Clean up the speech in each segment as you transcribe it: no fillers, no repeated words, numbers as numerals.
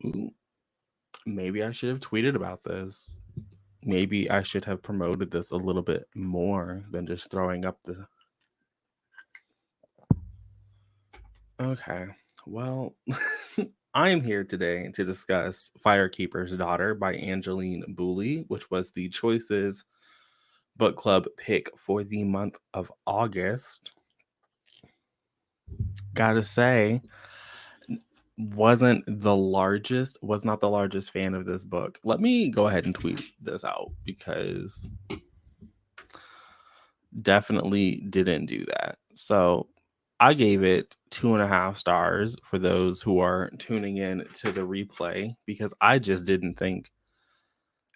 Ooh, maybe I should have tweeted about this. Maybe I should have promoted this a little bit more than just throwing up the... Okay, well, I'm here today to discuss Firekeeper's Daughter by Angeline Booley, which was the Choices book club pick for the month of August. Gotta say, was not the largest fan of this book. Let me go ahead and tweet this out because definitely didn't do that. So I gave it 2.5 stars for those who are tuning in to the replay because I just didn't think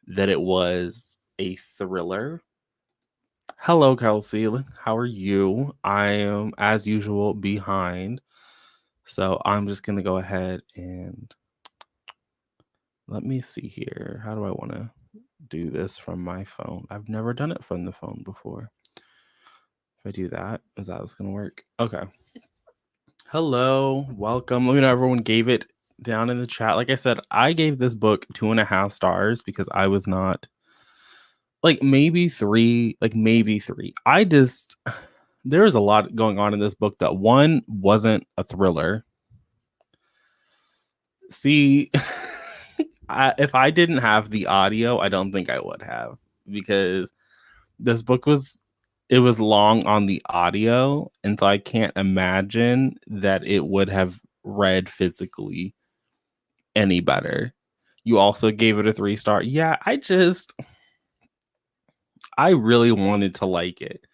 that it was a thriller. Hello, Kelsey. How are you? I am, as usual, behind. So I'm just going to go ahead and let me see here. How do I want to do this from my phone? I've never done it from the phone before. If I do that, is that what's going to work? Okay. Hello, welcome. Let me know everyone gave it down in the chat. Like I said, I gave this book 2.5 stars because I was not maybe three. There is a lot going on in this book that one wasn't a thriller. See, if I didn't have the audio, I don't think I would have, because this book was long on the audio, and so I can't imagine that it would have read physically any better. You also gave it a 3-star. Yeah, I really wanted to like it.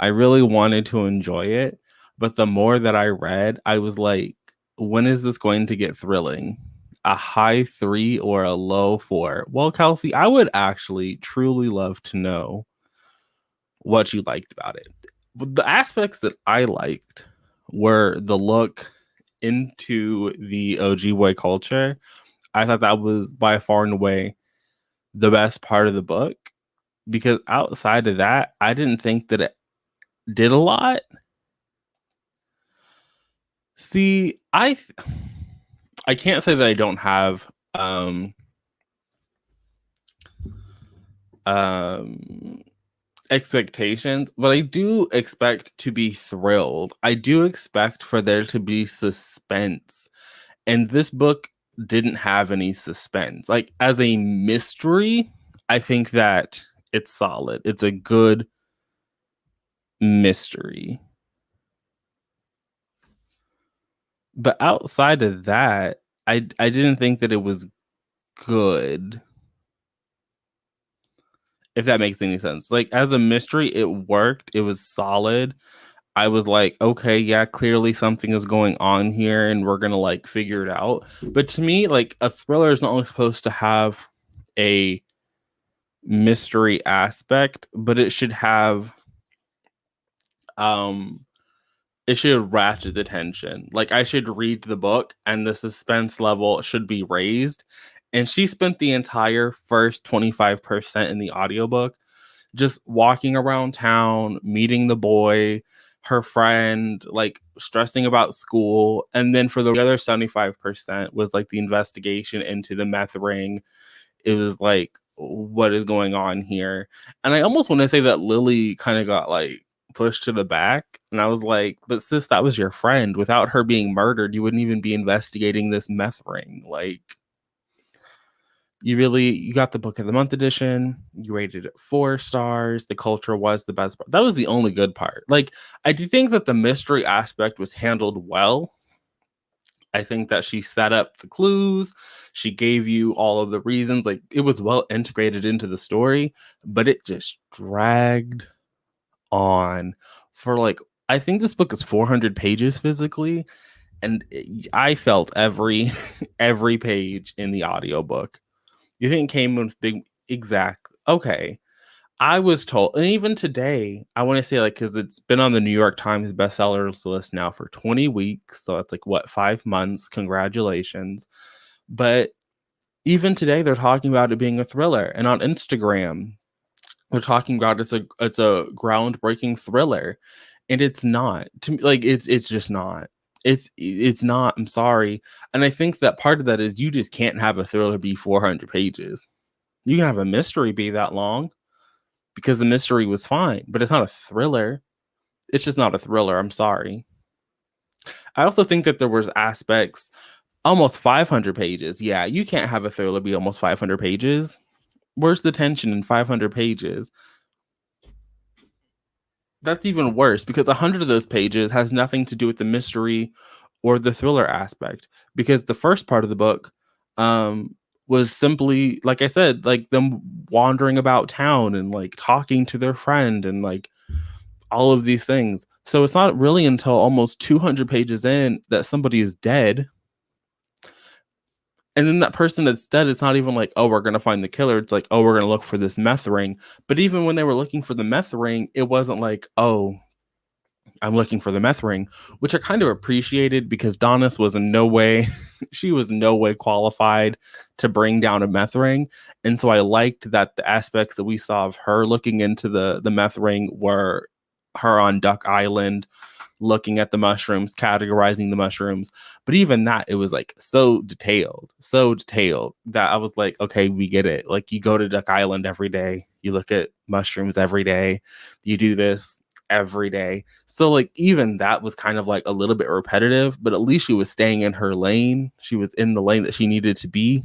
I really wanted to enjoy it, but the more that I read, I was like, when is this going to get thrilling? A high 3 or a low 4? Well, Kelsey, I would actually truly love to know what you liked about it. But the aspects that I liked were the look into the OG boy culture. I thought that was by far and away the best part of the book, because outside of that, I didn't think that it did a lot. See, I can't say that I don't have expectations, but I do expect to be thrilled. I do expect for there to be suspense. And this book didn't have any suspense. Like, as a mystery, I think that it's solid. It's a good mystery. But outside of that, I didn't think that it was good. If that makes any sense. Like, as a mystery, it worked. It was solid. I was like, okay, yeah, clearly something is going on here and we're going to figure it out. But to me, a thriller is not only supposed to have a mystery aspect, but it should have it should ratchet the tension. I should read the book and the suspense level should be raised. And she spent the entire first 25% in the audiobook just walking around town, meeting the boy, her friend, stressing about school. And then for the other 75% was the investigation into the meth ring. It was what is going on here? And I almost want to say that Lily kind of got pushed to the back. And I was like, but sis, that was your friend. Without her being murdered, you wouldn't even be investigating this meth ring. You got the book of the month edition. You rated it 4 stars. The culture was the best part. That was the only good part. I do think that the mystery aspect was handled well. I think that she set up the clues. She gave you all of the reasons. It was well integrated into the story, but it just dragged on for I think this book is 400 pages physically, and I felt every page in the audiobook. You think it came with big... Exact. Okay. I was told, and even today, I want to say because it's been on the New York Times bestsellers list now for 20 weeks. So it's 5 months. Congratulations. But even today, they're talking about it being a thriller. And on Instagram, they're talking about it's a groundbreaking thriller. And it's not. To me, it's just not. It's not. I'm sorry. And I think that part of that is you just can't have a thriller be 400 pages. You can have a mystery be that long because the mystery was fine, but it's not a thriller. It's just not a thriller. I'm sorry. I also think that there was aspects almost 500 pages. Yeah, you can't have a thriller be almost 500 pages. Where's the tension in 500 pages? That's even worse because 100 of those pages has nothing to do with the mystery or the thriller aspect, because the first part of the book was simply, like I said, like them wandering about town and like talking to their friend and like all of these things. So it's not really until almost 200 pages in that somebody is dead. And then that person that's dead, it's not even like, oh, we're going to find the killer. It's like, oh, we're going to look for this meth ring. But even when they were looking for the meth ring, it wasn't like, oh, I'm looking for the meth ring, which I kind of appreciated because Donis was in no way, she was no way qualified to bring down a meth ring. And so I liked that the aspects that we saw of her looking into the meth ring were her on Duck Island, looking at the mushrooms, categorizing the mushrooms. But even that, it was like so detailed that I was like, okay, we get it. Like you go to Duck Island every day, you look at mushrooms every day, you do this every day. So like even that was kind of like a little bit repetitive, but at least she was staying in her lane. She was in the lane that she needed to be.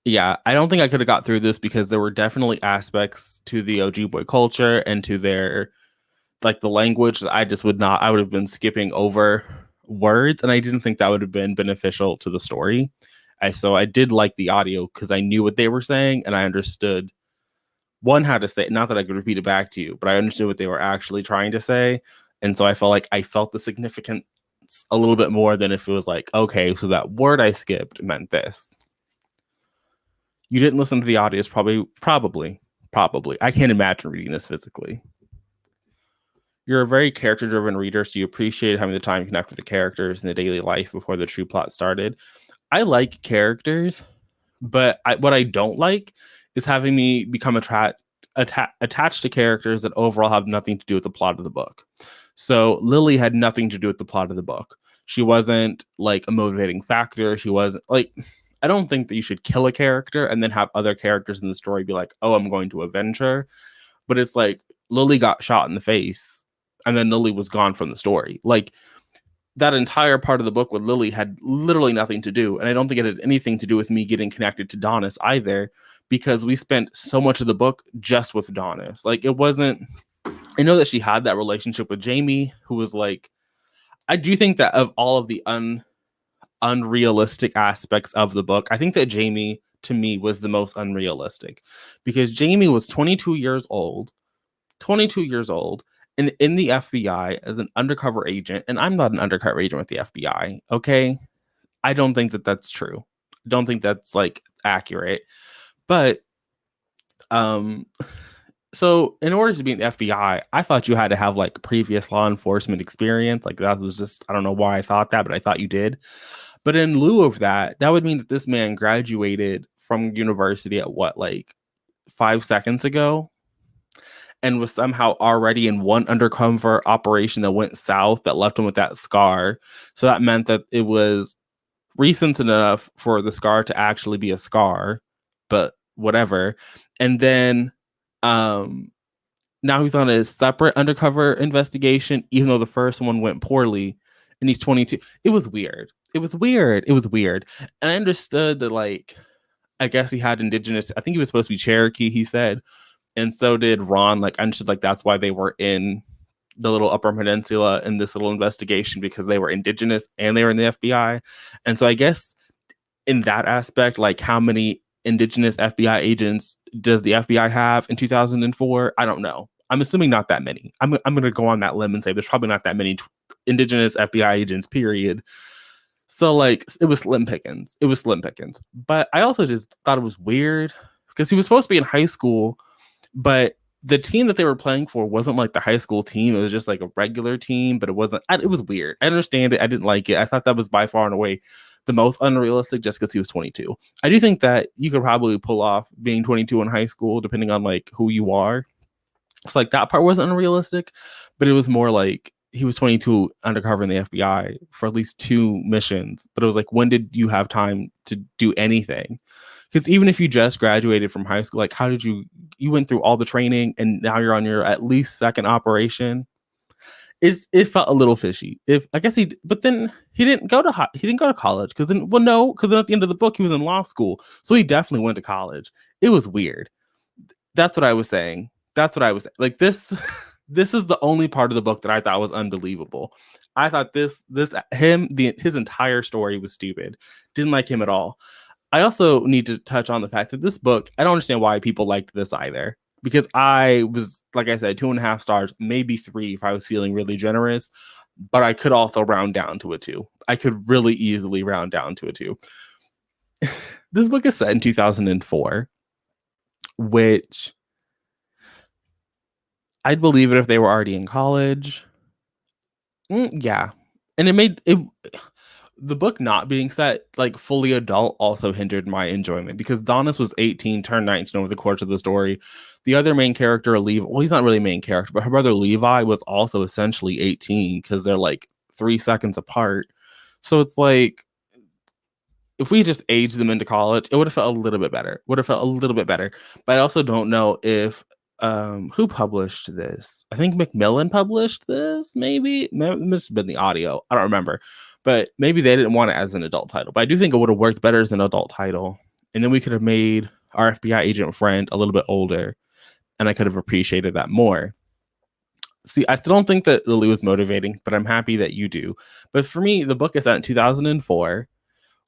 Yeah, I don't think I could have got through this because there were definitely aspects to the OG boy culture and to their like the language that I just would not, I would have been skipping over words, and I didn't think that would have been beneficial to the story. So I did like the audio because I knew what they were saying and I understood one how to say it. Not that I could repeat it back to you, but I understood what they were actually trying to say. And so I felt like I felt the significance a little bit more than if it was like, okay, so that word I skipped meant this. You didn't listen to the audio, probably. I can't imagine reading this physically. You're a very character-driven reader, so you appreciate having the time to connect with the characters in the daily life before the true plot started. I like characters, but what I don't like is having me become attached to characters that overall have nothing to do with the plot of the book. So Lily had nothing to do with the plot of the book. She wasn't like a motivating factor. She wasn't like, I don't think that you should kill a character and then have other characters in the story be like, oh, I'm going to avenge her. But it's like Lily got shot in the face and then Lily was gone from the story. Like that entire part of the book with Lily had literally nothing to do. And I don't think it had anything to do with me getting connected to Donis either, because we spent so much of the book just with Donis. Like it wasn't, I know that she had that relationship with Jamie, who was like, I do think that of all of the unrealistic aspects of the book, I think that Jamie to me was the most unrealistic, because Jamie was 22 years old and in the FBI as an undercover agent. And I'm not an undercover agent with the FBI. Okay. I don't think that that's true. I don't think that's like accurate. But so in order to be in the FBI, I thought you had to have like previous law enforcement experience. Like that was just, I don't know why I thought that, but I thought you did. But in lieu of that, that would mean that this man graduated from university at what, like 5 seconds ago, and was somehow already in one undercover operation that went south that left him with that scar. So that meant that it was recent enough for the scar to actually be a scar, but whatever. And then now he's on a separate undercover investigation, even though the first one went poorly, and he's 22. It was weird. And I understood that, like, I guess he had indigenous, I think he was supposed to be Cherokee, he said. And so did Ron. Like, I understood, like, that's why they were in the little Upper Peninsula in this little investigation, because they were indigenous and they were in the FBI. And so I guess in that aspect, like, how many indigenous FBI agents does the FBI have in 2004? I don't know. I'm assuming not that many. I'm going to go on that limb and say there's probably not that many indigenous FBI agents, period. So, like, it was slim pickings. But I also just thought it was weird because he was supposed to be in high school, but the team that they were playing for wasn't like the high school team. It was just like a regular team, but it wasn't. It was weird. I understand it. I didn't like it. I thought that was by far and away the most unrealistic, just because he was 22. I do think that you could probably pull off being 22 in high school, depending on like who you are. It's like that part wasn't unrealistic, but it was more like he was 22 undercover in the FBI for at least 2 missions. But it was like, when did you have time to do anything? Because even if you just graduated from high school, like, how did you went through all the training and now you're on your at least second operation? It felt a little fishy. If I guess but then he didn't go to college because then, well, no, because then at the end of the book he was in law school, so he definitely went to college. It was weird. That's what I was saying. That's what I was like. This this is the only part of the book that I thought was unbelievable. I thought his entire story was stupid. Didn't like him at all. I also need to touch on the fact that this book, I don't understand why people liked this either. Because I was, like I said, 2.5 stars, maybe 3 if I was feeling really generous. But I could also round down to a 2. I could really easily round down to a 2. This book is set in 2004, which I'd believe it if they were already in college. Yeah. And the book not being set like fully adult also hindered my enjoyment because Donis was 18, turned 19 over the course of the story. The other main character, Levi, well, he's not really a main character, but her brother Levi was also essentially 18 because they're like 3 seconds apart. So it's like, if we just aged them into college, it would have felt a little bit better. But I also don't know if who published this. I think Macmillan published this. Maybe it must have been the audio. I don't remember, but maybe they didn't want it as an adult title. But I do think it would have worked better as an adult title, and then we could have made our FBI agent friend a little bit older, and I could have appreciated that more. See, I still don't think that Lily was motivating, but I'm happy that you do. But for me, the book is out in 2004,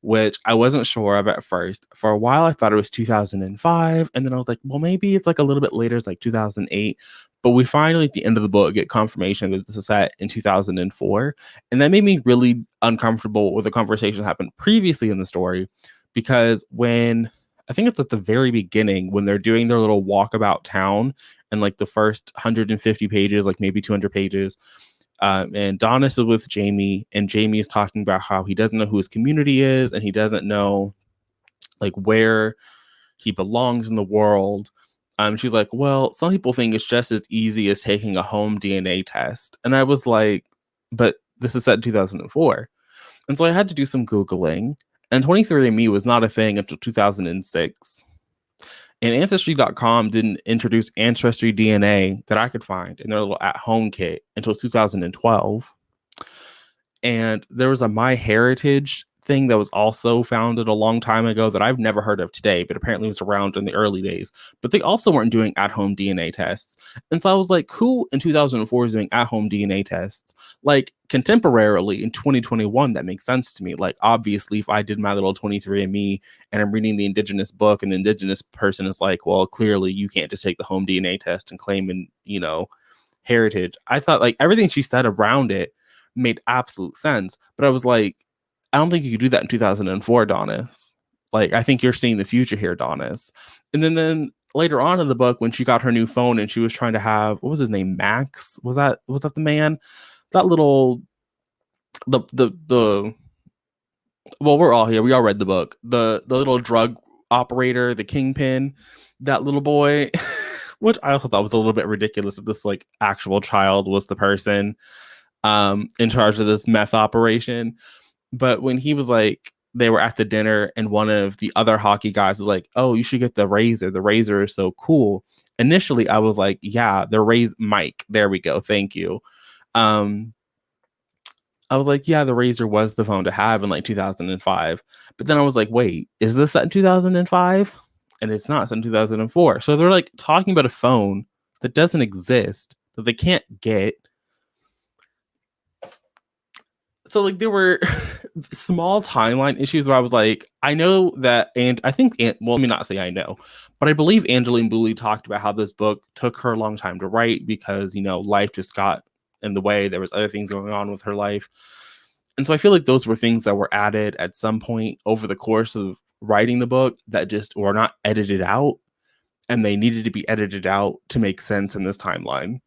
which I wasn't sure of at first. For a while, I thought it was 2005. And then I was like, well, maybe it's like a little bit later. It's like 2008. But we finally, at the end of the book, get confirmation that this is set in 2004. And that made me really uncomfortable with the conversation that happened previously in the story. Because when, I think it's at the very beginning, when they're doing their little walkabout town and like the first 150 pages, like maybe 200 pages, and Donis is with Jamie, and Jamie is talking about how he doesn't know who his community is, and he doesn't know like where he belongs in the world. She's like, well, some people think it's just as easy as taking a home DNA test. And I was like, but this is set in 2004. And so I had to do some Googling, and 23andMe was not a thing until 2006. And Ancestry.com didn't introduce Ancestry DNA that I could find in their little at-home kit until 2012. And there was a MyHeritage thing that was also founded a long time ago that I've never heard of today, but apparently was around in the early days. But they also weren't doing at-home DNA tests. And so I was like, who in 2004 is doing at-home DNA tests? Like, contemporarily in 2021, that makes sense to me. Like, obviously, if I did my little 23andMe and I'm reading the Indigenous book, and the Indigenous person is like, well, clearly you can't just take the home DNA test and claim in, heritage. I thought like everything she said around it made absolute sense. But I was like, I don't think you could do that in 2004, Donis. Like, I think you're seeing the future here, Donis. And then later on in the book, when she got her new phone and she was trying to have, what was his name? Max? Was that the man? That little, the well, we're all here. We all read the book. The little drug operator, the kingpin, that little boy, which I also thought was a little bit ridiculous that this like actual child was the person in charge of this meth operation. But when he was like, they were at the dinner and one of the other hockey guys was like, oh, you should get the razor. The razor is so cool. Initially, I was like, yeah, Mike. There we go. Thank you. I was like, yeah, the razor was the phone to have in like 2005. But then I was like, wait, is this set in 2005? And it's not set in 2004. So they're like talking about a phone that doesn't exist, that they can't get. So like there were small timeline issues where I was like, I know that, and I think, well, let me not say I know, but I believe Angeline Boulley talked about how this book took her a long time to write because, life just got in the way. There was other things going on with her life. And so I feel like those were things that were added at some point over the course of writing the book that just were not edited out, and they needed to be edited out to make sense in this timeline.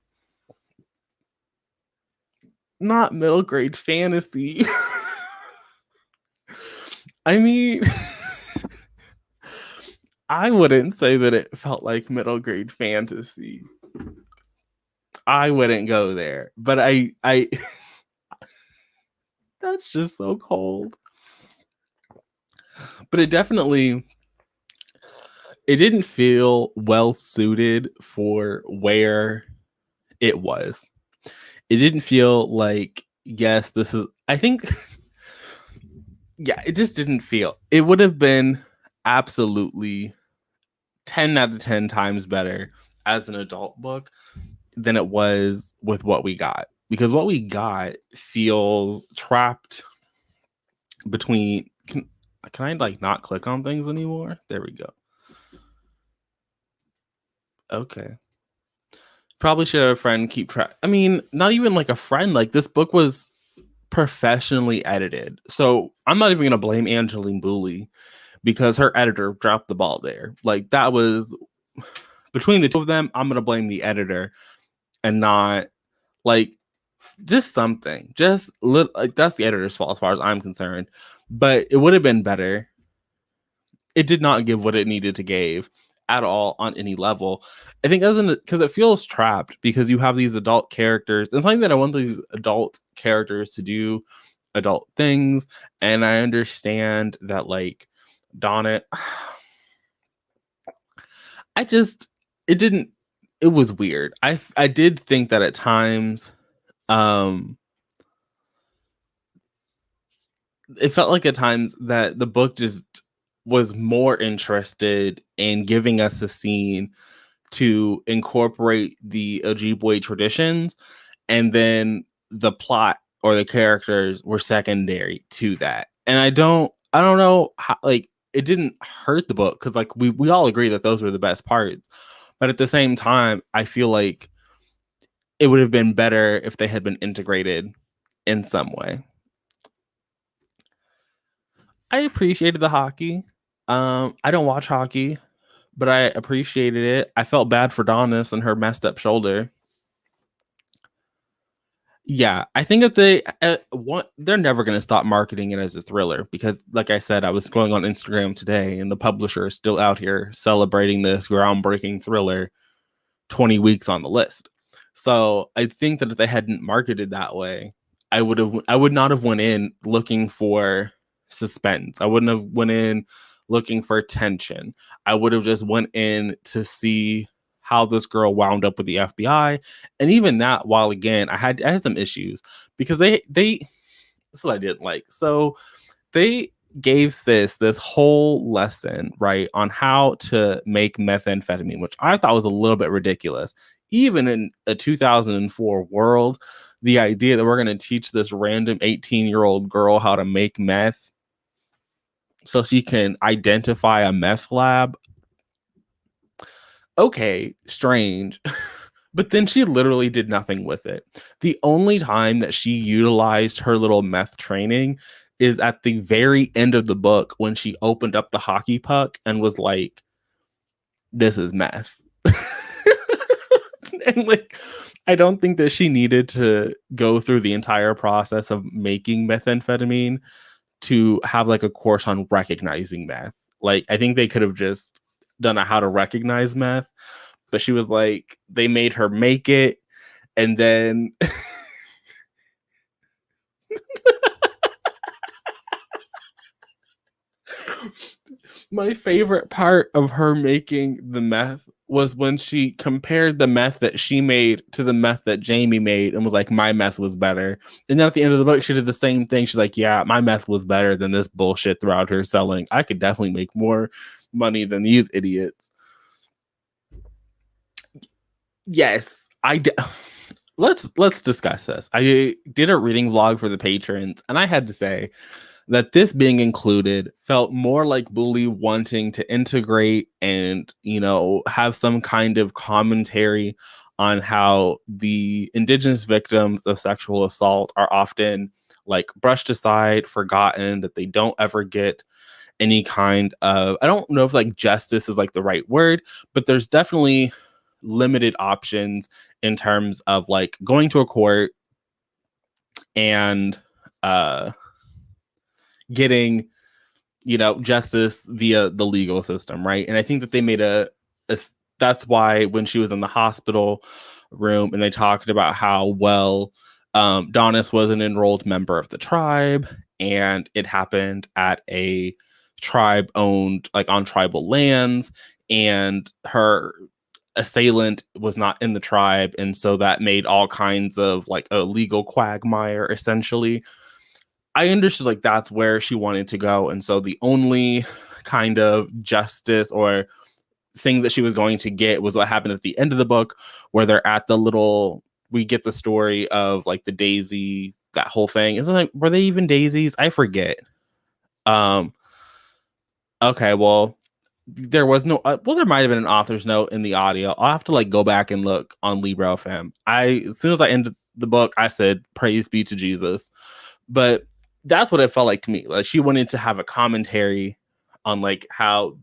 Not middle grade fantasy. I mean, I wouldn't say that it felt like middle grade fantasy. I wouldn't go there. But I that's just so cold. But it didn't feel well suited for where it was. It didn't feel like, yes, this is, I think, yeah, it just didn't feel. It would have been absolutely 10 out of 10 times better as an adult book than it was with what we got. Because what we got feels trapped between. Can I like not click on things anymore? There we go. Okay. Probably should have a friend keep track. I mean, not even like a friend. Like, this book was professionally edited. So I'm not even going to blame Angeline Booley because her editor dropped the ball there. Like, that was between the two of them. I'm going to blame the editor and not like just something. Just like, that's the editor's fault as far as I'm concerned. But it would have been better. It did not give what it needed to give at all on any level. I think because it feels trapped because you have these adult characters. And something that I want these adult characters to do adult things. And I understand that, like, Donnet, it was weird. I did think that at times, it felt like at times that the book just was more interested in giving us a scene to incorporate the Ojibwe traditions, and then the plot or the characters were secondary to that. And I don't know how, like, it didn't hurt the book because, like, we all agree that those were the best parts. But at the same time, I feel like it would have been better if they had been integrated in some way. I appreciated the hockey. I don't watch hockey, but I appreciated it. I felt bad for Donis and her messed up shoulder. Yeah, I think that they're never going to stop marketing it as a thriller because, like I said, I was going on Instagram today and the publisher is still out here celebrating this groundbreaking thriller 20 weeks on the list. So I think that if they hadn't marketed that way, I would not have went in looking for suspense. I wouldn't have went in looking for tension. I would have just went in to see how this girl wound up with the FBI. And even that, while again, I had some issues because they this is what I didn't like. So they gave Sis this whole lesson, right, on how to make methamphetamine, which I thought was a little bit ridiculous. Even in a 2004 world, the idea that we're going to teach this random 18-year-old girl how to make meth so she can identify a meth lab. Okay, strange. But then she literally did nothing with it. The only time that she utilized her little meth training is at the very end of the book when she opened up the hockey puck and was like, this is meth. And like, I don't think that she needed to go through the entire process of making methamphetamine to have like a course on recognizing meth. Like, I think they could have just done a how to recognize meth, but she was like, they made her make it, and then my favorite part of her making the meth was when she compared the meth that she made to the meth that Jamie made and was like, my meth was better. And then at the end of the book, she did the same thing. She's like, yeah, my meth was better than this bullshit throughout her selling. I could definitely make more money than these idiots. Yes, let's discuss this. I did a reading vlog for the patrons, and I had to say that this being included felt more like Bully wanting to integrate and, you know, have some kind of commentary on how the Indigenous victims of sexual assault are often like brushed aside, forgotten, that they don't ever get any kind of, I don't know if like justice is like the right word, but there's definitely limited options in terms of like going to a court and getting, you know, justice via the legal system, right? And I think that they made a that's why when she was in the hospital, room, and they talked about how well Donis was an enrolled member of the tribe, and it happened at a tribe owned, like, on tribal lands, and her assailant was not in the tribe, and so that made all kinds of, like, a legal quagmire, essentially. I understood, like, that's where she wanted to go, and so the only kind of justice or thing that she was going to get was what happened at the end of the book, where they're at the little, we get the story of, like, the daisy, that whole thing. Isn't it, were they even daisies? I forget. Okay, well, there was no well, there might have been an author's note in the audio. I'll have to, like, go back and look on Libro FM. As soon as I ended the book, I said praise be to Jesus. But that's what it felt like to me. Like, she wanted to have a commentary on, like, how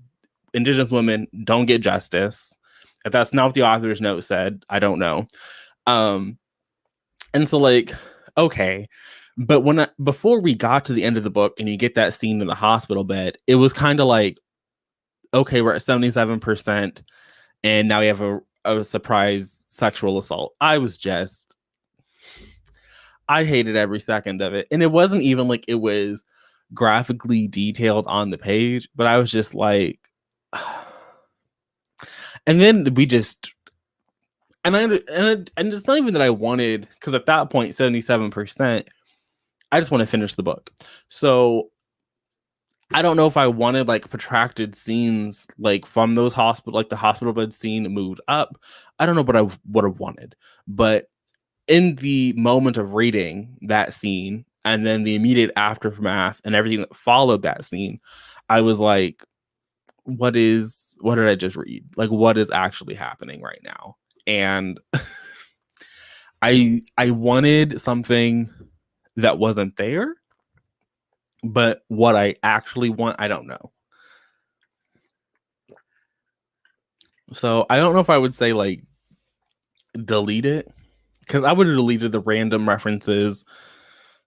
Indigenous women don't get justice. If that's not what the author's note said, I don't know. And so, like, okay. But before we got to the end of the book and you get that scene in the hospital bed, it was kind of like, okay, we're at 77%, and now we have a surprise sexual assault. I hated every second of it. And it wasn't even like it was graphically detailed on the page, but I was just like, and then we just, and it's not even that I wanted, because at that point, 77%, I just want to finish the book. So I don't know if I wanted, like, protracted scenes, like, from those hospital, like the hospital bed scene moved up. I don't know what I would have wanted, but in the moment of reading that scene and then the immediate aftermath and everything that followed that scene, I was like, what did I just read? Like, what is actually happening right now? And I wanted something that wasn't there, but what I actually want, I don't know. So I don't know if I would say, like, delete it, because I would have deleted the random references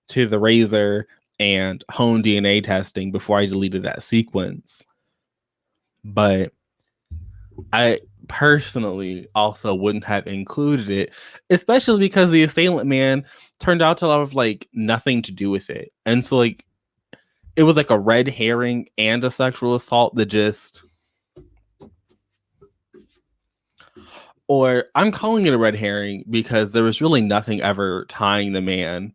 to the razor and hone DNA testing before I deleted that sequence. But I personally also wouldn't have included it, especially because the assailant man turned out to have, like, nothing to do with it. And so, like, it was like a red herring and a sexual assault that just, or I'm calling it a red herring because there was really nothing ever tying the man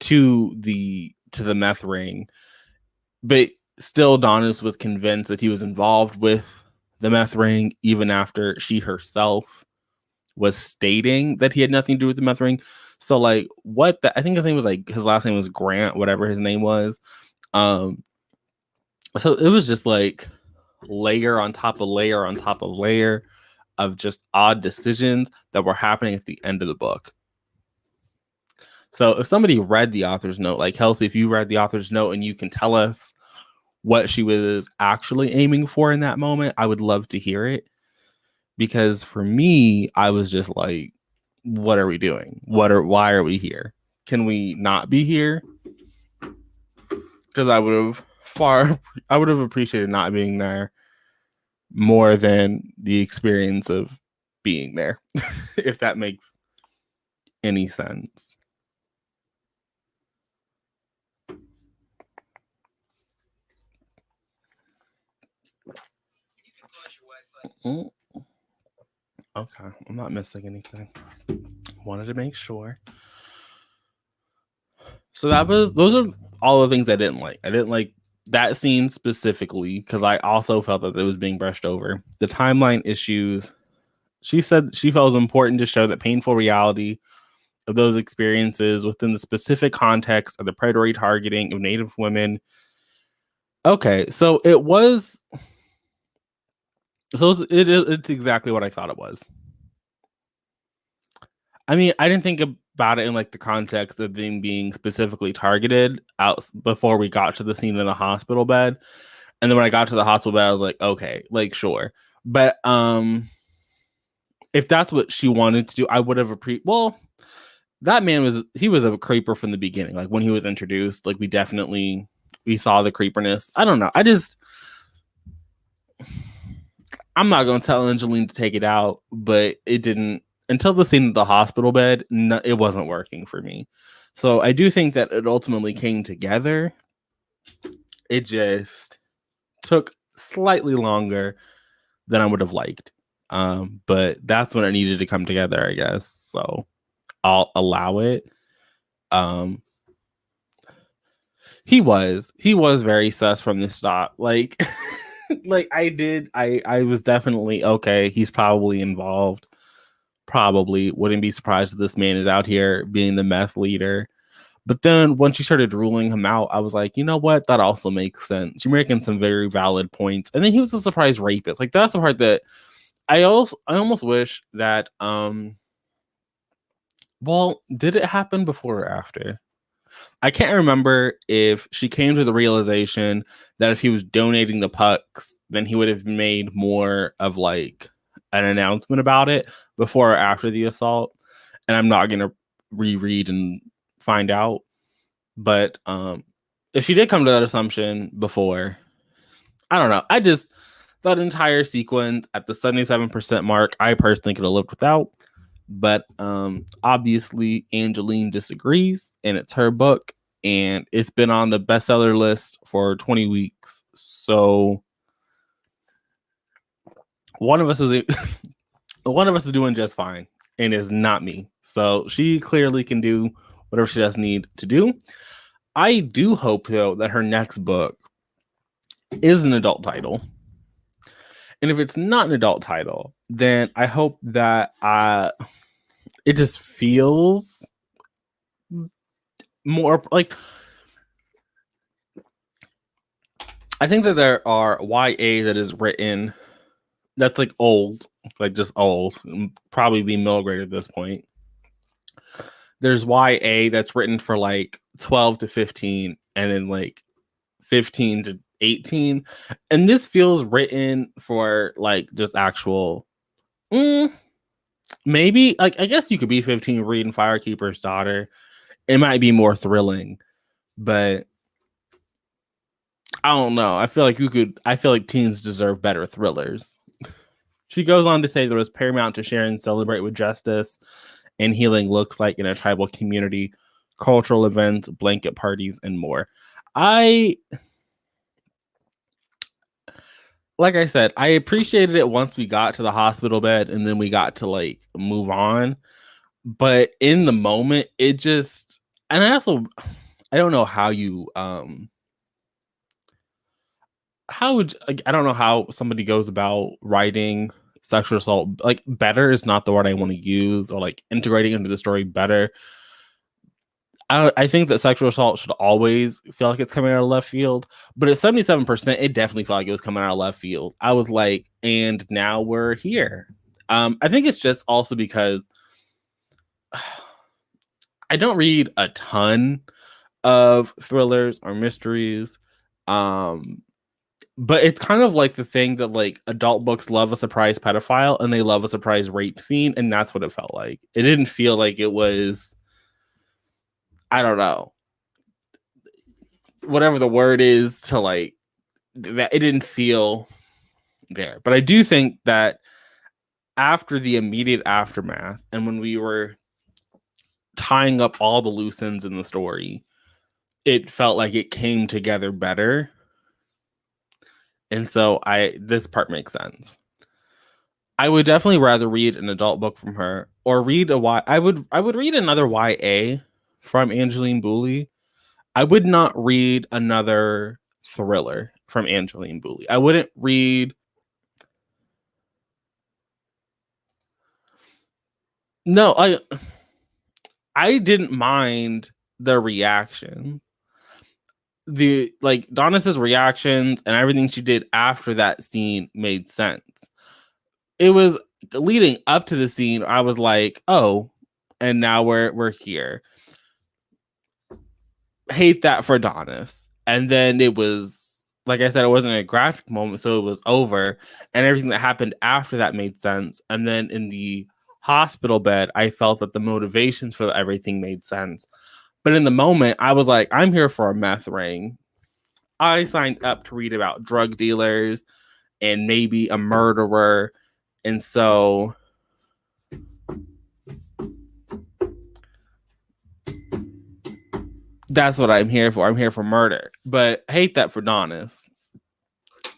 to the meth ring. But still, Donis was convinced that he was involved with the meth ring, even after she herself was stating that he had nothing to do with the meth ring. So, like, I think his name was, like, his last name was Grant, whatever his name was. So it was just like layer on top of layer on top of layer of just odd decisions that were happening at the end of the book. So if somebody read the author's note, like Kelsey, if you read the author's note and you can tell us what she was actually aiming for in that moment, I would love to hear it. Because for me, I was just like, what are we doing? Why are we here? Can we not be here? Because I would have appreciated not being there more than the experience of being there, if that makes any sense. Okay, I'm not missing anything. Wanted to make sure. So those are all the things I didn't like. I didn't like that scene specifically because I also felt that it was being brushed over. The timeline issues. She said she felt it was important to show that painful reality of those experiences within the specific context of the predatory targeting of Native women. Okay, so it's exactly what I thought it was. I mean, I didn't think about it in, like, the context of them being specifically targeted out before we got to the scene in the hospital bed. And then when I got to the hospital bed, I was like, okay, like, sure. But if that's what she wanted to do, I would have well, that man was a creeper from the beginning. Like, when he was introduced, like, we saw the creeperness. I don't know. I'm not going to tell Angeline to take it out, but it didn't. until the scene at the hospital bed, it wasn't working for me. So I do think that it ultimately came together. It just took slightly longer than I would have liked. But that's when it needed to come together, I guess. So I'll allow it. He was very sus from the start. Like like I was definitely okay, he's probably involved. Probably wouldn't be surprised if this man is out here being the meth leader. But then when she started ruling him out, I was like, you know what? That also makes sense. You're making some very valid points. And then he was a surprise rapist. Like that's the part that I almost wish that well, did it happen before or after? I can't remember if she came to the realization that if he was donating the pucks, then he would have made more of like an announcement about it before or after the assault. And I'm not gonna reread and find out. But if she did come to that assumption before, I don't know. I just that entire sequence at the 77% mark, I personally could have lived without. But obviously Angeline disagrees, and it's her book, and it's been on the bestseller list for 20 weeks. So one of us is doing just fine, and it's not me. So she clearly can do whatever she does need to do. I do hope though that her next book is an adult title. And if it's not an adult title, then I hope that it just feels more like I think that there are YA that is written that's like old, like just old, probably be middle grade at this point. There's YA that's written for like 12 to 15 and then like 15 to 18. And this feels written for like just actual maybe like I guess you could be 15 reading Firekeeper's Daughter. It might be more thrilling, but I don't know. I feel like teens deserve better thrillers. She goes on to say that it was paramount to share and celebrate what justice and healing looks like in a tribal community, cultural events, blanket parties, and more. Like I said, I appreciated it once we got to the hospital bed and then we got to like move on. But in the moment, it just, and I don't know how you, I don't know how somebody goes about writing sexual assault. Like better is not the word I want to use, or like integrating into the story better. I think that sexual assault should always feel like it's coming out of left field, but at 77%, it definitely felt like it was coming out of left field. I was like, and now we're here. I think it's just also because I don't read a ton of thrillers or mysteries. But it's kind of like the thing that like adult books love a surprise pedophile and they love a surprise rape scene, and that's what it felt like. It didn't feel like it was, I don't know, whatever the word is to like that. It didn't feel there. But I do think that after the immediate aftermath and when we were tying up all the loose ends in the story, it felt like it came together better. And so this part makes sense. I would definitely rather read an adult book from her or read I would read another YA from Angeline Boulley. I would not read another thriller from Angeline Boulley. I wouldn't read. No, I didn't mind the reaction. The like Donna's reactions and everything she did after that scene made sense. It was leading up to the scene, I was like, oh, and now we're here. Hate that for Adonis. And then it was, like I said, it wasn't a graphic moment, so it was over. And everything that happened after that made sense. And then in the hospital bed, I felt that the motivations for everything made sense. But in the moment, I was like, I'm here for a meth ring. I signed up to read about drug dealers and maybe a murderer. And so That's what I'm here for. I'm here for murder. But I hate that for Donis.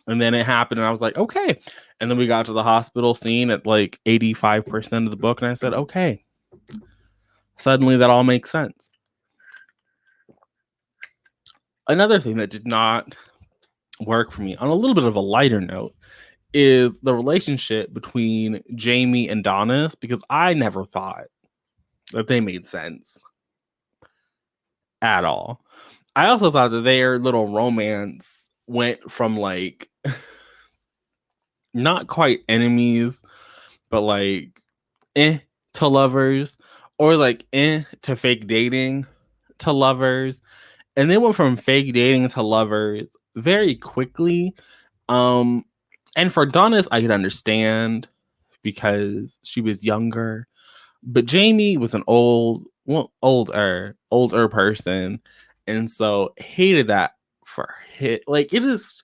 And then it happened, and I was like, okay. And then we got to the hospital scene at like 85% of the book, and I said, okay. Suddenly that all makes sense. Another thing that did not work for me, on a little bit of a lighter note, is the relationship between Jamie and Donis, because I never thought that they made sense at all. I also thought that their little romance went from like not quite enemies, but like to lovers, or like to fake dating to lovers. And they went from fake dating to lovers very quickly. And for Donis, I could understand because she was younger, but Jamie was an older person, and so hated that for hit. Like it is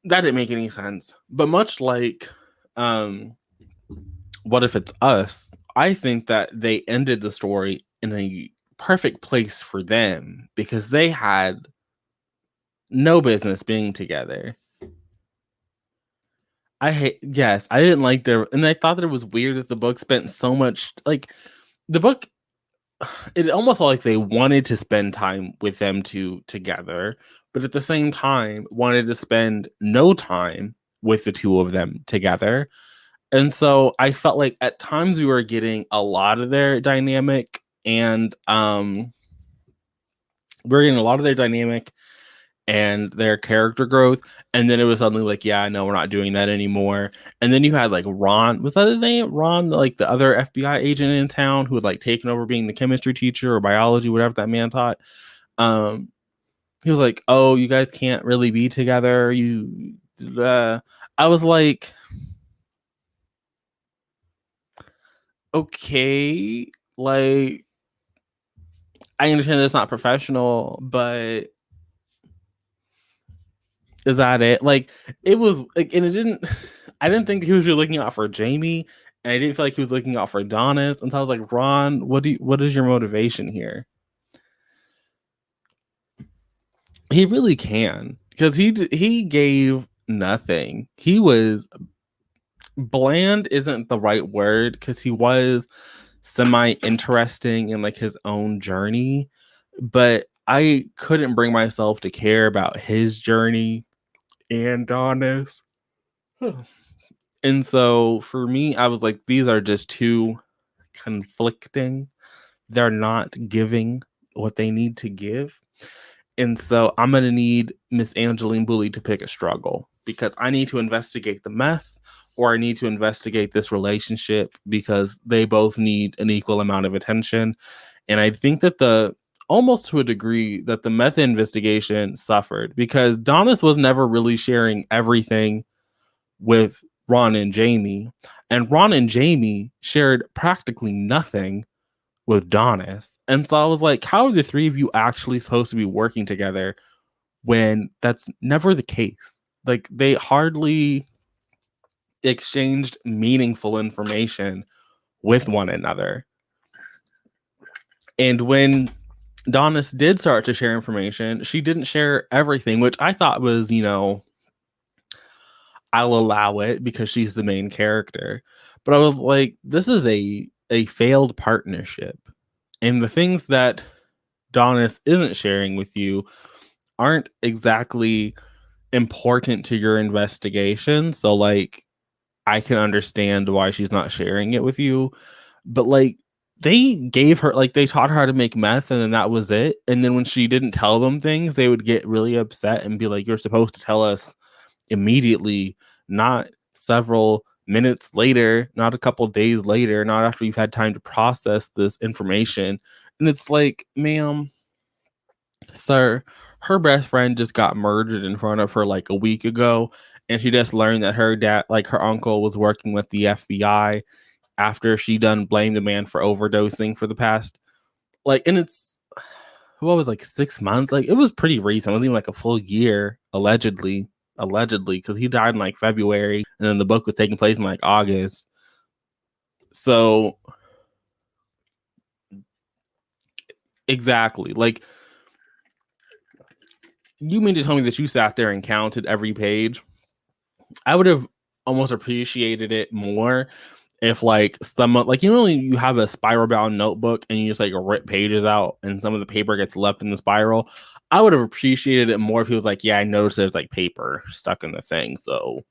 that didn't make any sense. But much like What If It's Us, I think that they ended the story in a perfect place for them because they had no business being together. I didn't like and I thought that it was weird that the book spent so much, like, the book, it almost felt like they wanted to spend time with them two together, but at the same time wanted to spend no time with the two of them together. And so I felt like at times we were getting a lot of their dynamic, and we're getting a lot of their dynamic and their character growth, and then it was suddenly like, yeah, no, we're not doing that anymore. And then you had like Ron, was that his name? Ron, like the other FBI agent in town who had like taken over being the chemistry teacher or biology, whatever that man taught. He was like, oh, you guys can't really be together. I was like, okay, like, I understand that's not professional, but is that it? Like, it was like, and it didn't. I didn't think he was really looking out for Jamie, and I didn't feel like he was looking out for Donis. And so I was like, Ron, what is your motivation here? He really can, because he gave nothing. He was bland, isn't the right word, because he was semi interesting in like his own journey, but I couldn't bring myself to care about his journey and Donis. And so for me, I was like, these are just too conflicting. They're not giving what they need to give. And so I'm going to need Miss Angeline Bully to pick a struggle, because I need to investigate the meth, or I need to investigate this relationship, because they both need an equal amount of attention. And I think that almost to a degree, that the meth investigation suffered, because Donis was never really sharing everything with Ron and Jamie, and Ron and Jamie shared practically nothing with Donis. And so I was like, how are the three of you actually supposed to be working together when that's never the case? Like, they hardly exchanged meaningful information with one another. And when Donis did start to share information, she didn't share everything, which I thought was, I'll allow it because she's the main character. But I was like, this is a failed partnership. And the things that Donis isn't sharing with you aren't exactly important to your investigation. So, like, I can understand why she's not sharing it with you. But, like, they gave her, like, they taught her how to make meth, and then that was it. And then when she didn't tell them things, they would get really upset and be like, you're supposed to tell us immediately, not several minutes later, not a couple days later, not after you've had time to process this information. And it's like, ma'am, sir, her best friend just got murdered in front of her like a week ago, and she just learned that her dad, like her uncle, was working with the FBI after she done blamed the man for overdosing for the past, like, and it's, what was, like, 6 months? Like, it was pretty recent. It wasn't even like a full year, allegedly, because he died in like February, and then the book was taking place in like August. So exactly, like, You mean to tell me that you sat there and counted every page? I would have almost appreciated it more if like someone like you have a spiral bound notebook and you just like rip pages out and some of the paper gets left in the spiral. I would have appreciated it more if he was like, yeah, I noticed there's like paper stuck in the thing. So,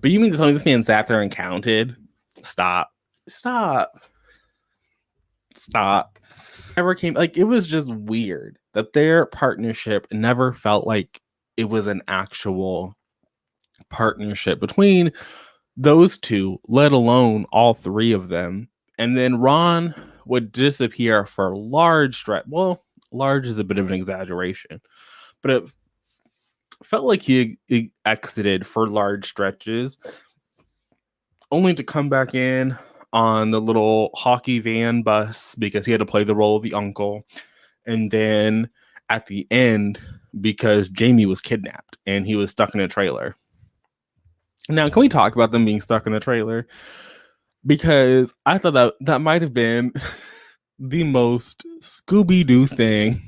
but you mean to tell me this man sat there and counted? Stop. Stop. Stop. Never came like it was just weird that their partnership never felt like it was an actual partnership between those two, let alone all three of them. And then Ron would disappear for large stretch. Well, large is a bit of an exaggeration, but it felt like he exited for large stretches, only to come back in on the little hockey van bus because he had to play the role of the uncle. And then at the end, because Jamie was kidnapped and he was stuck in a trailer. Now, can we talk about them being stuck in the trailer? Because I thought that might have been the most Scooby-Doo thing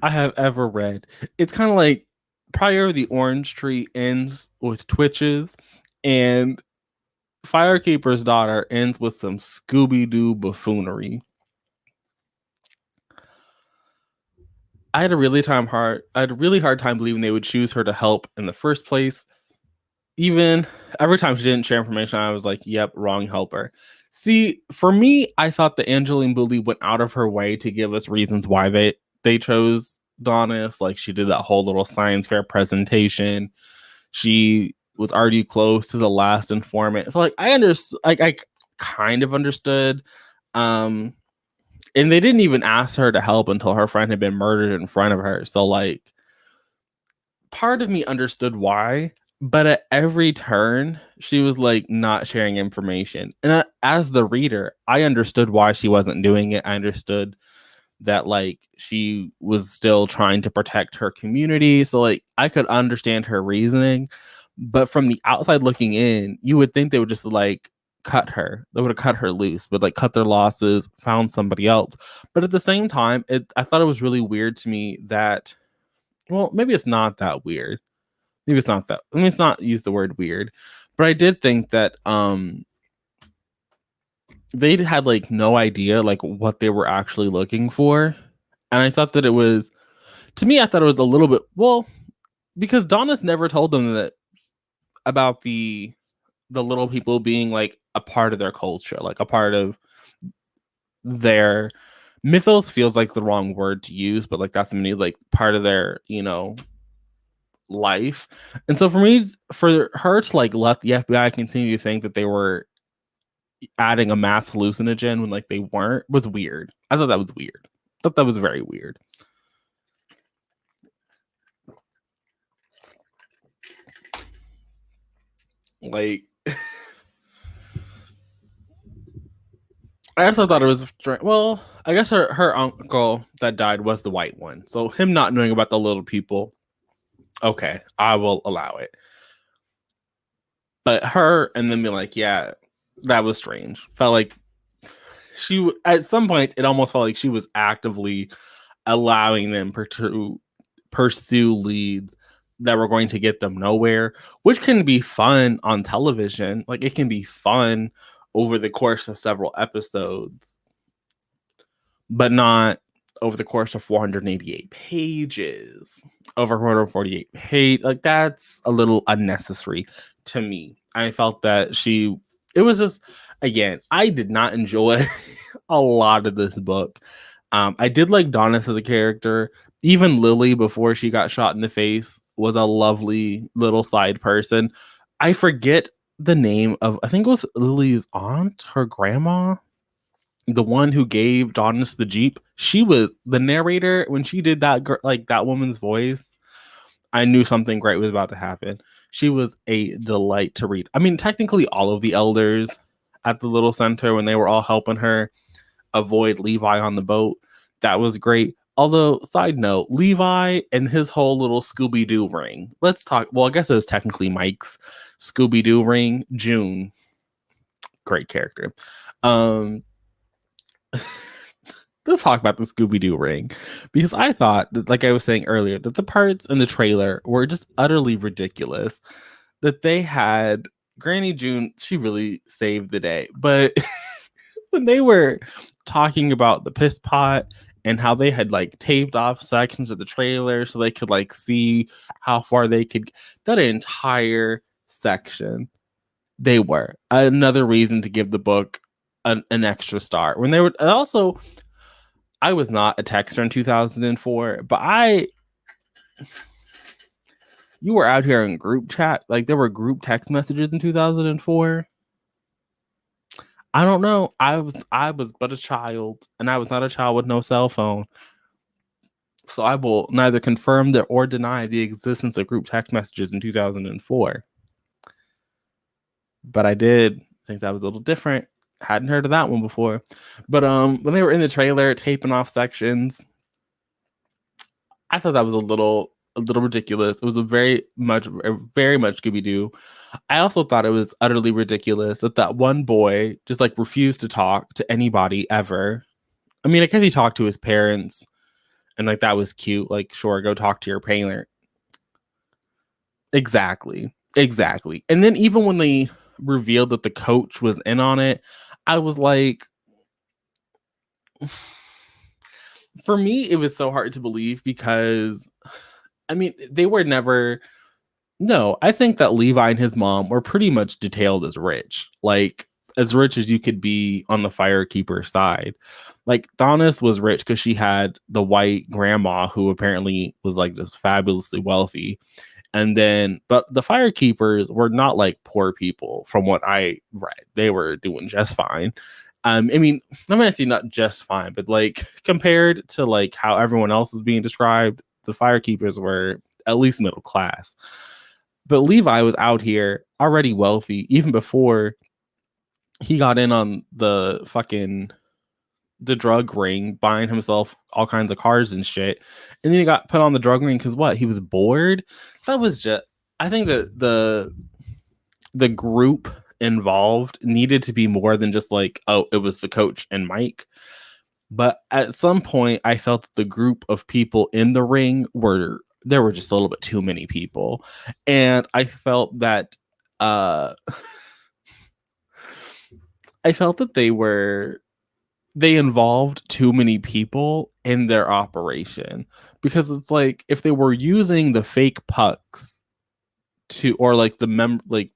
I have ever read. It's kind of like Prior the Orange Tree ends with twitches, and Firekeeper's Daughter ends with some Scooby-Doo buffoonery. I had a really hard time believing they would choose her to help in the first place. Even every time she didn't share information, I was like, yep, wrong helper. See, for me, I thought that Angeline Boulley went out of her way to give us reasons why they chose Donis. Like she did that whole little science fair presentation. She was already close to the last informant. So like I kind of understood. And they didn't even ask her to help until her friend had been murdered in front of her. So like part of me understood why, but at every turn she was like not sharing information. And as the reader, I understood why she wasn't doing it. I understood that like she was still trying to protect her community. So like I could understand her reasoning, but from the outside looking in, you would think they would just like cut her. They would have cut her loose, but like cut their losses, found somebody else. But at the same time, I thought it was really weird to me that, well, maybe it's not that weird. Maybe it's not that. Let me not use the word weird, but I did think that they had like no idea like what they were actually looking for, and I thought that it was, to me, I thought it was a little bit, well, because Donis never told them that about the little people being like a part of their culture, like a part of their mythos feels like the wrong word to use, but like that's the many like part of their, life. And so for her to like let the FBI continue to think that they were adding a mass hallucinogen when like they weren't was weird. I thought that was weird. I thought that was very weird. Like I also thought it was, well, I guess her uncle that died was the white one. So him not knowing about the little people, okay, I will allow it. But her and then be like, yeah, that was strange. Felt like she, at some point, it almost felt like she was actively allowing them to pursue leads that were going to get them nowhere, which can be fun on television. Like it can be fun over the course of several episodes, but not over the course of 488 pages, over 448 pages. Like that's a little unnecessary to me. I felt that it was just, again, I did not enjoy a lot of this book. I did like Donis as a character. Even Lily, before she got shot in the face, was a lovely little side person. I forget the name of, I think it was Lily's aunt, her grandma, the one who gave Donis the Jeep. She was the narrator when she did that, like that woman's voice. I knew something great was about to happen. She was a delight to read. I mean, technically all of the elders at the little center, when they were all helping her avoid Levi on the boat, that was great. Although, side note, Levi and his whole little Scooby-Doo ring. Let's talk. Well, I guess it was technically Mike's Scooby-Doo ring. June, great character. The let's talk about the Scooby-Doo ring, because I thought that, like I was saying earlier, that the parts in the trailer were just utterly ridiculous. That they had Granny June, she really saved the day. But when they were talking about the piss pot and how they had like taped off sections of the trailer so they could like see how far they could, that entire section, they were another reason to give the book an extra star. When they were also, I was not a texter in 2004, but you were out here in group chat. Like there were group text messages in 2004. I don't know. I was but a child, and I was not a child with no cell phone. So I will neither confirm or deny the existence of group text messages in 2004. But I did think that was a little different. Hadn't heard of that one before. But when they were in the trailer taping off sections, I thought that was a little ridiculous. It was very much Scooby-Doo. I also thought it was utterly ridiculous that one boy just like refused to talk to anybody ever. I mean, I guess he talked to his parents, and like that was cute. Like, sure, go talk to your parent. Exactly. And then even when they revealed that the coach was in on it, I was like, for me, it was so hard to believe because, I mean, they were never. No, I think that Levi and his mom were pretty much detailed as rich, like as rich as you could be on the Firekeeper side. Like Donis was rich because she had the white grandma who apparently was like just fabulously wealthy. And then, but the Firekeepers were not like poor people from what I read. They were doing just fine. I mean, I'm gonna say not just fine, but like compared to like how everyone else was being described, the Firekeepers were at least middle class. But Levi was out here already wealthy even before he got in on the drug ring, buying himself all kinds of cars and shit. And then he got put on the drug ring because what? He was bored. That was just, I think that the group involved needed to be more than just like, oh, it was the coach and Mike. But at some point, I felt that the group of people in the ring there were just a little bit too many people. And I felt that they involved too many people in their operation, because it's like if they were using the fake pucks or like the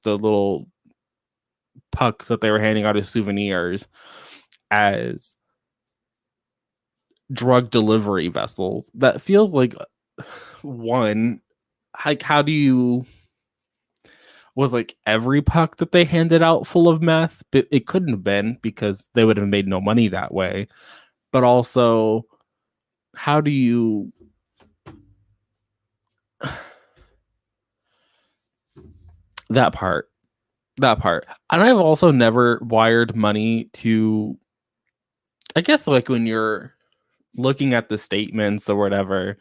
little pucks that they were handing out as souvenirs as drug delivery vessels, that feels like one, like how do you, was like every puck that they handed out full of meth? But it couldn't have been, because they would have made no money that way. But also, how do you that part. And I've also never wired money to, I guess like when you're looking at the statements or whatever,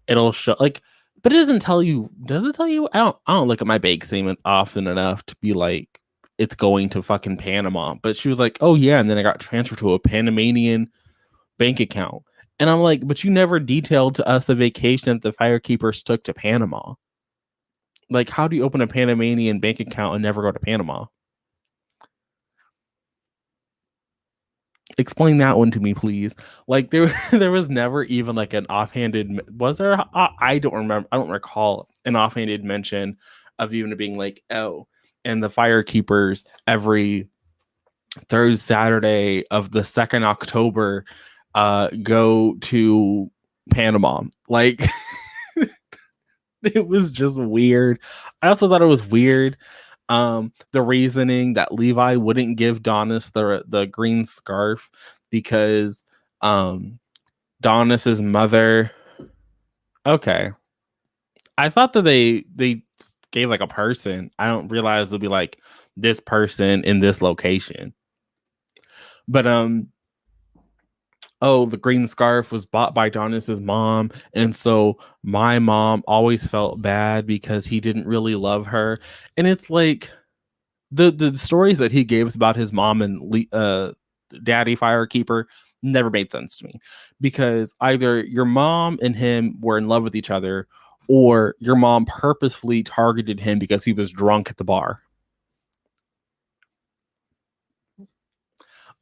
it'll show like, but it doesn't tell you. Does it tell you? I don't look at my bank statements often enough to be like, it's going to fucking Panama. But she was like, oh yeah, and then I got transferred to a Panamanian bank account. And I'm like, but you never detailed to us the vacation that the Firekeepers took to Panama. Like, how do you open a Panamanian bank account and never go to Panama? Explain that one to me, please. Like there was never even like an offhanded, was there? I don't remember. I don't recall an offhanded mention of even being like, oh, and the Firekeepers every third Saturday of the 2nd October go to Panama. Like it was just weird. I also thought it was weird the reasoning that Levi wouldn't give Donis the green scarf because Donis's mother. Okay, I thought that they gave like a person. I don't realize it'll be like this person in this location. But oh, the green scarf was bought by Donis's mom, and so my mom always felt bad because he didn't really love her. And it's like the stories that he gave us about his mom and Daddy Firekeeper, never made sense to me, because either your mom and him were in love with each other, or your mom purposefully targeted him because he was drunk at the bar.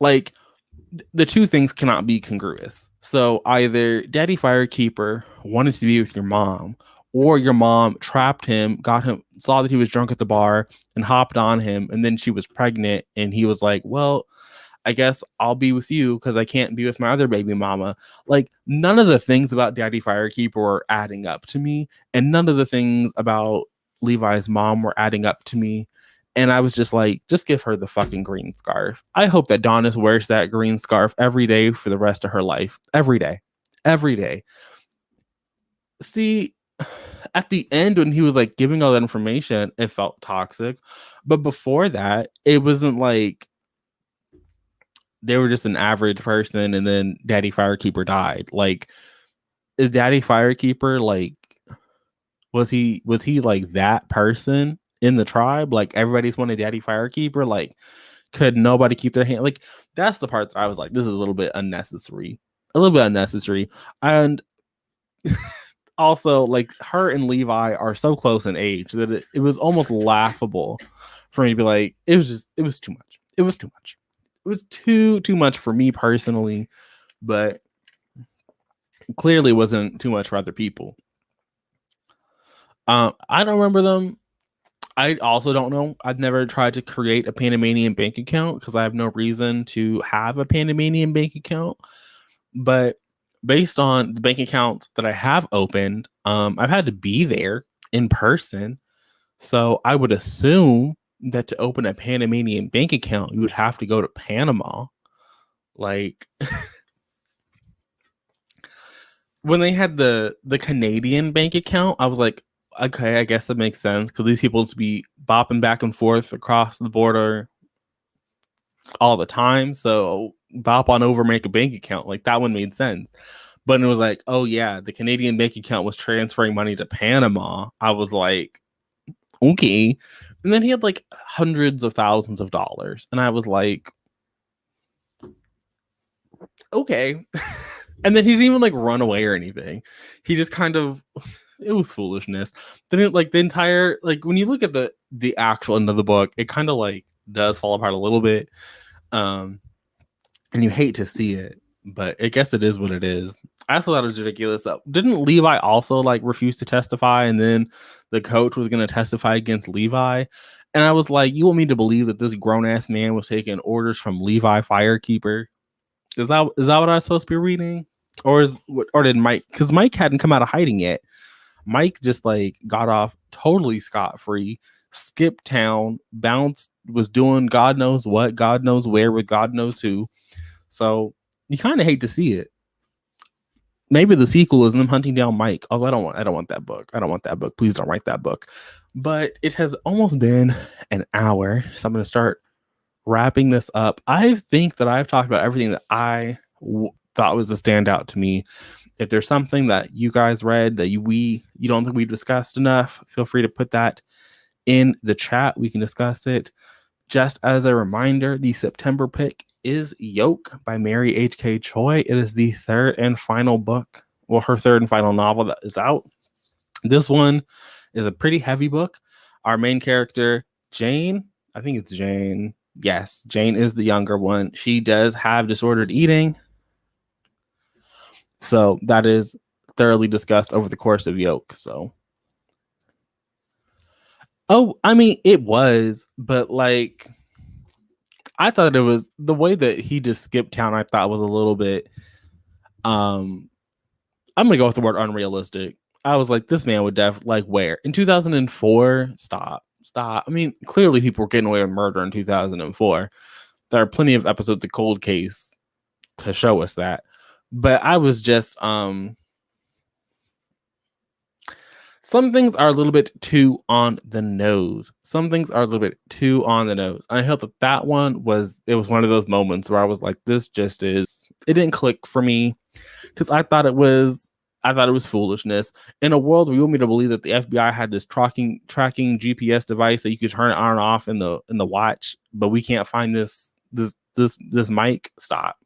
Like, the two things cannot be congruous. So either Daddy Firekeeper wanted to be with your mom, or your mom trapped him, got him, saw that he was drunk at the bar and hopped on him, and then she was pregnant and he was like, well, I guess I'll be with you because I can't be with my other baby mama. Like, none of the things about Daddy Firekeeper were adding up to me, and none of the things about Levi's mom were adding up to me. And I was just like, just give her the fucking green scarf. I hope that Donis wears that green scarf every day for the rest of her life. Every day. Every day. See, at the end, when he was like giving all that information, it felt toxic. But before that, it wasn't like they were just an average person and then Daddy Firekeeper died. Like, is Daddy Firekeeper like, was he like that person in the tribe? Like, everybody's wanted Daddy Firekeeper. Like, could nobody keep their hand? Like, that's the part that I was like, this is a little bit unnecessary. And also, like, her and Levi are so close in age that it was almost laughable for me to be like, it was too much. It was too much. It was too much for me personally, but clearly wasn't too much for other people. I don't remember them. I also don't know. I've never tried to create a Panamanian bank account because I have no reason to have a Panamanian bank account. But based on the bank accounts that I have opened, I've had to be there in person. So I would assume that to open a Panamanian bank account, you would have to go to Panama. Like, when they had the Canadian bank account, I was like, okay, I guess that makes sense, because these people to be bopping back and forth across the border all the time. So bop on over, make a bank account. Like, that one made sense. But it was like, oh yeah, the Canadian bank account was transferring money to Panama. I was like, okay. And then he had like hundreds of thousands of dollars. And I was like, okay. And then he didn't even like run away or anything. He just kind of, it was foolishness. Then it, like, the entire, like, when you look at the actual end of the book, it kind of like does fall apart a little bit. And you hate to see it, but I guess it is what it is. I also thought it was ridiculous. Didn't Levi also like refuse to testify, and then the coach was going to testify against Levi? And I was like, you want me to believe that this grown ass man was taking orders from Levi Firekeeper? Is that what I was supposed to be reading? Or did Mike? Because Mike hadn't come out of hiding yet. Mike just like got off totally scot-free, skipped town, bounced, was doing God knows what, God knows where, with God knows who. So you kind of hate to see it. Maybe the sequel is them hunting down Mike. Although I don't want that book. I don't want that book. Please don't write that book. But it has almost been an hour, so I'm going to start wrapping this up. I think that I've talked about everything that I thought was a standout to me. If there's something that you guys read that you don't think we've discussed enough, feel free to put that in the chat. We can discuss it. Just as a reminder, the September pick is Yoke by Mary H.K. Choi. It is the third and final book, well, her third and final novel that is out. This one is a pretty heavy book. Our main character, Jane, I think it's Jane. Yes, Jane is the younger one. She does have disordered eating. So that is thoroughly discussed over the course of Yoke. So, oh, I mean, it was, but like, I thought it was the way that he just skipped town. I thought was a little bit. I'm gonna go with the word unrealistic. I was like, this man would like where in 2004. Stop. I mean, clearly people were getting away with murder in 2004. There are plenty of episodes of Cold Case to show us that. But I was just some things are a little bit too on the nose. I felt that one was one of those moments where I was like, this just is, it didn't click for me, because I thought it was foolishness. In a world where you want me to believe that the FBI had this tracking GPS device that you could turn it on and off in the watch, but we can't find this mic. Stop.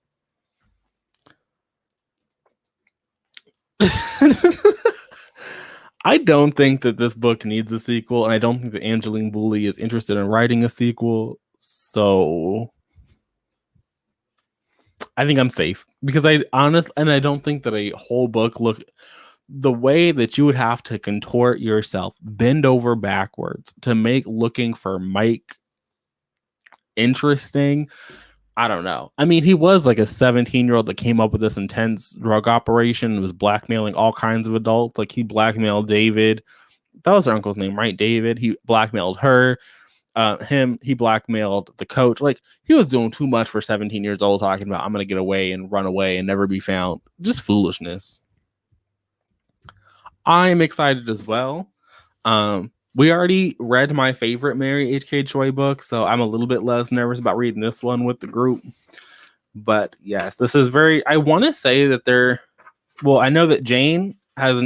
I don't think that this book needs a sequel, and I don't think that Angeline Boulley is interested in writing a sequel. So I think I'm safe because I don't think that a whole book the way that you would have to contort yourself, bend over backwards to make looking for Mike interesting. I don't know. I mean, he was like a 17-year-old that came up with this intense drug operation and was blackmailing all kinds of adults. Like he blackmailed David. That was her uncle's name, right? David. He blackmailed her. He blackmailed the coach. Like he was doing too much for 17 years old, talking about I'm gonna get away and run away and never be found. Just foolishness. I'm excited as well. We already read my favorite Mary H.K. Choi book, so I'm a little bit less nervous about reading this one with the group. But yes, this is very. I want to say that I know that Jane has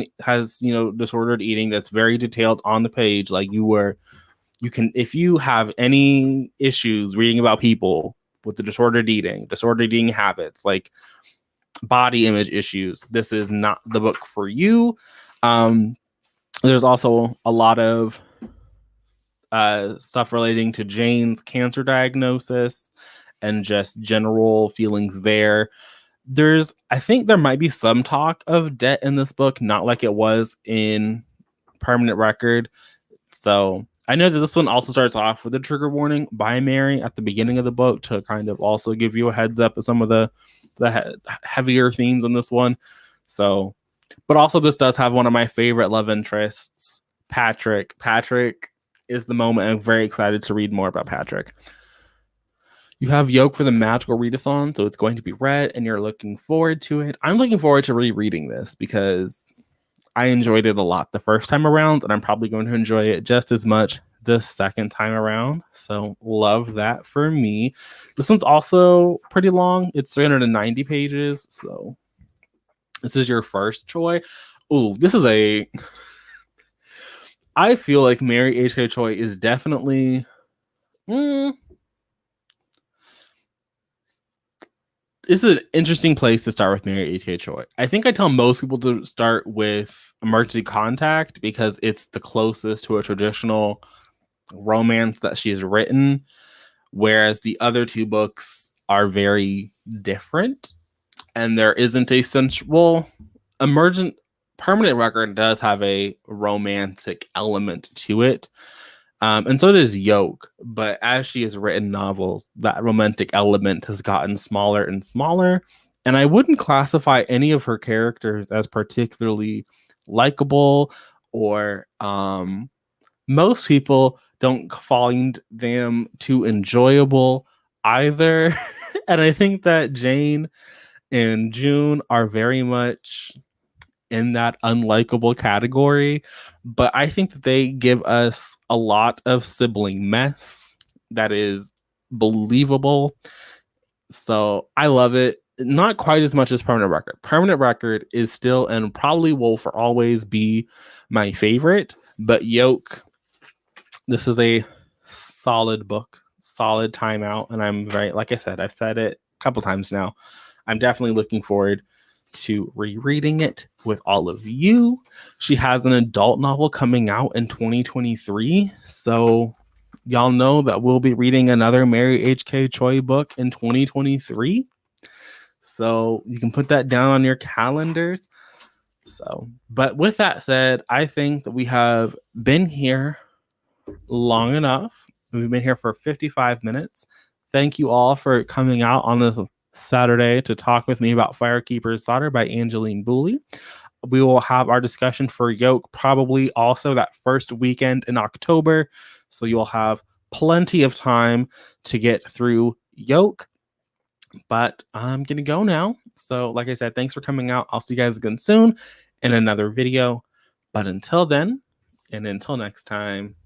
disordered eating that's very detailed on the page. Like you can, if you have any issues reading about people with the disordered eating habits, like body image issues, this is not the book for you. There's also a lot of stuff relating to Jane's cancer diagnosis and just general feelings there. I think there might be some talk of debt in this book, not like it was in Permanent Record. So I know that this one also starts off with a trigger warning by Mary at the beginning of the book to kind of also give you a heads up of some of the heavier themes in this one. So, but also this does have one of my favorite love interests, Patrick. Patrick is the moment I'm very excited to read more about Patrick. You have Yoke for the Magical Readathon, so it's going to be read and you're looking forward to it. I'm looking forward to rereading this because I enjoyed it a lot the first time around, and I'm probably going to enjoy it just as much the second time around. So love that for me. This one's also pretty long. It's 390 pages, so this is your first Choi. Oh, this is I feel like Mary H.K. Choi is definitely this is an interesting place to start with Mary H.K. Choi. I think I tell most people to start with Emergency Contact because it's the closest to a traditional romance that she has written, whereas the other two books are very different. And there isn't a sensual Permanent Record does have a romantic element to it. And so does Yoke. But as she has written novels, that romantic element has gotten smaller and smaller. And I wouldn't classify any of her characters as particularly likable, or most people don't find them too enjoyable either. And I think that Jane and June are very much in that unlikable category, but I think that they give us a lot of sibling mess that is believable. So I love it. Not quite as much as Permanent Record. Permanent Record is still and probably will for always be my favorite, but Yoke, this is a solid book, solid timeout, and I'm very, like I said, I've said it a couple times now, I'm definitely looking forward to rereading it with all of you. She has an adult novel coming out in 2023, so y'all know that we'll be reading another Mary H.K. Choi book in 2023. So you can put that down on your calendars. So, but with that said, I think that we have been here long enough. We've been here for 55 minutes. Thank you all for coming out on this Saturday to talk with me about Firekeeper's Daughter by Angeline Boulley. We will have our discussion for Yoke probably also that first weekend in October. So you'll have plenty of time to get through Yoke. But I'm going to go now. So like I said, thanks for coming out. I'll see you guys again soon in another video. But until then, and until next time,